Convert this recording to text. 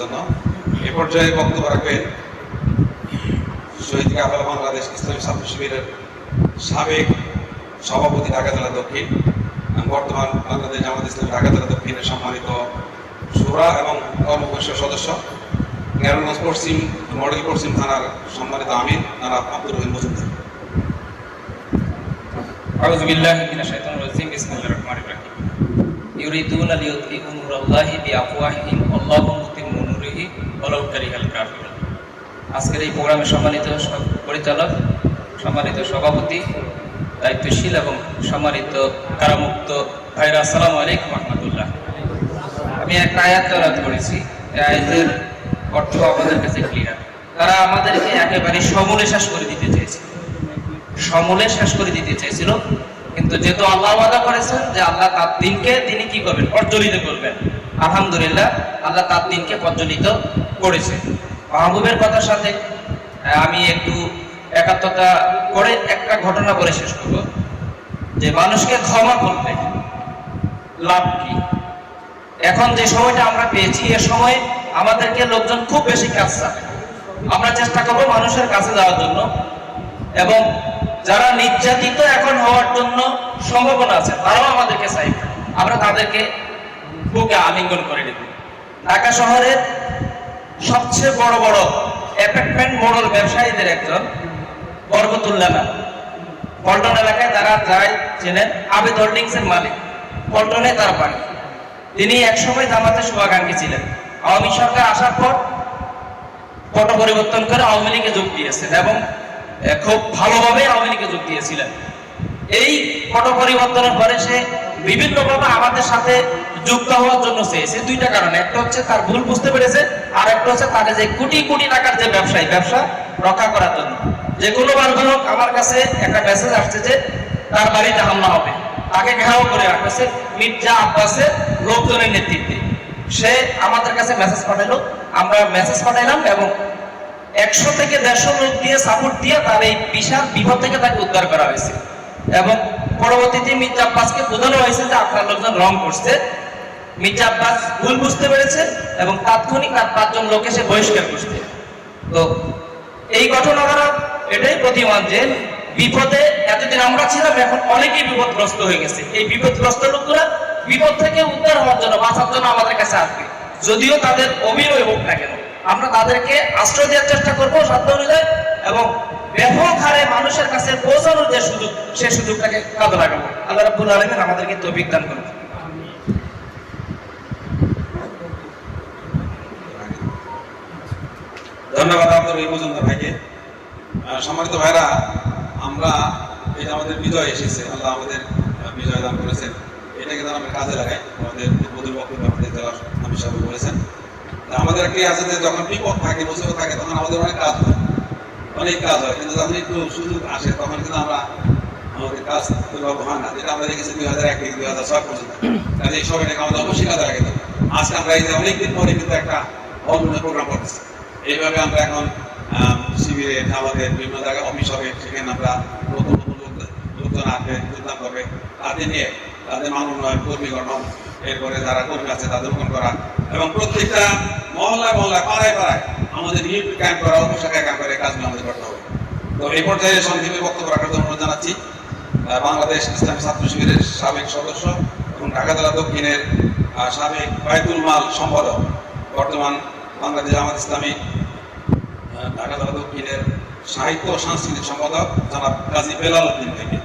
জন্য। এ পর্যায়ে বক্তব্য রাখবেন শহীদ কাফেলা বাংলাদেশ ইসলামী ছাত্র শিবিরের সাবেক সভাপতি ঢাকা জেলা দক্ষিণ, বর্তমান বাংলাদেশ জামাত ইসলামী ঢাকা জেলা দক্ষিণের সম্মানিত শুরা এবং কর্মপরিষদ সদস্য, নারায়ণগঞ্জ পশ্চিম মডেল পশ্চিম থানার সম্মানিত আমির জনাব আব্দুর রহিম মজুমদার। আউযু বিল্লাহি মিনাশ শাইতানির রাজিম। বিসমিল্লাহির রহমানির রহিম। ইউরিদুনা লিইউতফিউ নূরাল্লাহি বিআফওয়াহিহিম আল্লাহু মুতিম্মু নূরিহি ওয়ালাউ কারিহাল কাফিরুন। আজকের এই প্রোগ্রামের সম্মানিত পরিচালক, সম্মানিত সভাপতি, দায়িত্বশীল এবং সম্মানিত কারামুক্ত ভাইরা, আসসালামু আলাইকুম ওয়া রাহমাতুল্লাহ। আমি একটা আয়াত তেলাওয়াত করেছি। এই আয়াতের অর্থ আমাদের কাছে ক্লিয়ার। তারা আমাদেরকে একেবারে সমূলে শেষ করে দিতে চেয়েছিল, সমূলে শেষ করে দিতে চেয়েছিল। কিন্তু যেহেতু আল্লাহ ওয়াদা করেছেন যে আল্লাহ তার দিনকে তিনি কি করবেন, প্রজ্বলিত করবেন, আলহামদুলিল্লাহ আল্লাহ তার দিনকে প্রজ্বলিত করেছে। মাহবুবের কথার সাথে আমি একটু একাত্মতা করে একটা ঘটনা বলে শেষ করব যে মানুষকে ক্ষমা করলে লাভ কি। এখন যে সময়টা আমরা পেয়েছি, এ সময় আমাদেরকে লোকজন খুব বেশি কাজ চায়। আমরা চেষ্টা করবো মানুষের কাছে যাওয়ার জন্য, এবং যারা নির্যাতিত এখন হওয়ার জন্য সম্ভাবনা আছে তারাও আমাদেরকে চাইবে, আমরা তাদেরকে বুকে আলিঙ্গন করে নেব। ঢাকা শহরের সবচেয়ে বড় বড় অ্যাপার্টমেন্ট মডেল ব্যবসায়ীদের একজন বরকতুল্লাহ নাম, পল্টন এলাকায় তারা যায় চেনেন, আবেদ হোল্ডিংস এর মালিক, পল্টনে তার বাড়ি। তিনি একসময় জামাতের শুভাকাঙ্ক্ষী ছিলেন। আওয়ামী সরকার আসার পর পট পরিবর্তন করে আওয়ামী লীগে যোগ দিয়েছেন এবং খুব ভালোভাবে আওয়ামী লীগে যোগ দিয়েছিলেন। এই পট পরিবর্তনের পরে সে বিভিন্নভাবে আমাদের সাথে যুক্ত হওয়ার জন্য চেয়েছে দুইটা কারণে। একটা হচ্ছে তার ভুল বুঝতে পেরেছে, আর একটা হচ্ছে তার যে কোটি কোটি টাকার যে ব্যবসা রক্ষা করার জন্য। যে কোনো মাধ্যমে আমার কাছে একটা মেসেজ আসছে যে তার বাড়িতে হামলা হবে, তাকে ঘেরাও করে রাখছে মির্জা আব্বাসের লোকজনের নেতৃত্বে। সে আমাদের কাছে মেসেজ পাঠালো, আমরা মেসেজ পাঠাইলাম এবং 100 থেকে 150 লোক দিয়ে সাপোর্ট দিয়ে তার এই বিশাল বিপদ থেকে তাকে উদ্ধার করা হয়েছে। এবং পরবর্তীতে মির্জা আব্বাসকে বোঝানো হয়েছে যে আপনার লোকজন রং করছে। মির্জা আব্বাস ভুল বুঝতে পেরেছে এবং তাৎক্ষণিক তার 5 জন লোক এসে বহিষ্কার করছে। তো এই ঘটনা দ্বারা এটাই প্রতিমান যে বিপদে এতদিন আমরা ছিলাম, এখন অনেকেই বিপদগ্রস্ত হয়ে গেছে। এই বিপদগ্রস্ত লোকগুলা বিপদ থেকে উদ্ধার হওয়ার জন্য, বাঁচার জন্য আমাদের কাছে আসবে, যদিও তাদের অভিনয় হোক না কেন। আমরা তাদেরকে আশ্রয় দেওয়ার চেষ্টা করবো সাধ্য অনুযায়ী এবং ব্যাপক হারে মানুষের কাছে পৌঁছানোর যে সুযোগ, সে সুযোগটাকে কাজে লাগাবো। আল্লাহ রাব্বুল আলামিন আমাদেরকে তৌফিক দান করুন। ধন্যবাদ আব্দুর রহিম মজুমদার ভাইকে। সম্মানিত ভাইরা, আমরা এটা আমাদের বিজয় এসেছে, আল্লাহ আমাদের বিজয় দান করেছেন, এটাকে যেন আমরা কাজে লাগাই। আমাদের বদুল বক্তব্য আমাদের জেলা আমির সাহেব বলেছেন, আমাদের একটি আছে যে যখন বিপদ থাকে, মুসিবত থাকে, তখন আমাদের অনেক কাজ হয়, কিন্তু যখন একটু সুযোগ আসে তখন কিন্তু আমাদের কাজ ওইভাবে হয় না। যেটা আমরা দেখেছি 2001 থেকে 2006 পর্যন্ত, কাজে এই সময়টাকে আমাদের অবশ্যই কাজে লাগাতে হবে। আজকে আমরা এই যে অনেকদিন পরে কিন্তু একটা অন্য প্রোগ্রাম করতেছি। এইভাবে আমরা এখন শিবিরে আমাদের বিভিন্ন জায়গায় অফিস হবে, সেখানে আমরা নতুন লোকজন আসবে, যোগদান করবে, তাদের নিয়ে তাদের মানোন্নয়ন, কর্মী গঠন, এরপরে যারা কর্মী আছে তাদের রোপণ করা, এবং প্রত্যেকটা মহল্লায় পাড়ায় আমাদের ইউনিট ক্যাম্প করা, উপশাখায় ক্যাম্প করে কাজগুলো আমাদের করতে হবে। তো এই পর্যায়ে সংক্ষেপে বক্তব্য রাখার জন্য অনুরোধ জানাচ্ছি বাংলাদেশ ইসলামী ছাত্র শিবিরের সাবেক সদস্য এবং ঢাকা জেলা দক্ষিণের সাবেক বায়তুল মাল সম্পাদক, বর্তমান বাংলাদেশ জামাত ইসলামী ঢাকা জেলা দক্ষিণের সাহিত্য ও সাংস্কৃতিক সম্পাদক জনাব গাজী বেলাল উদ্দিন থেকে।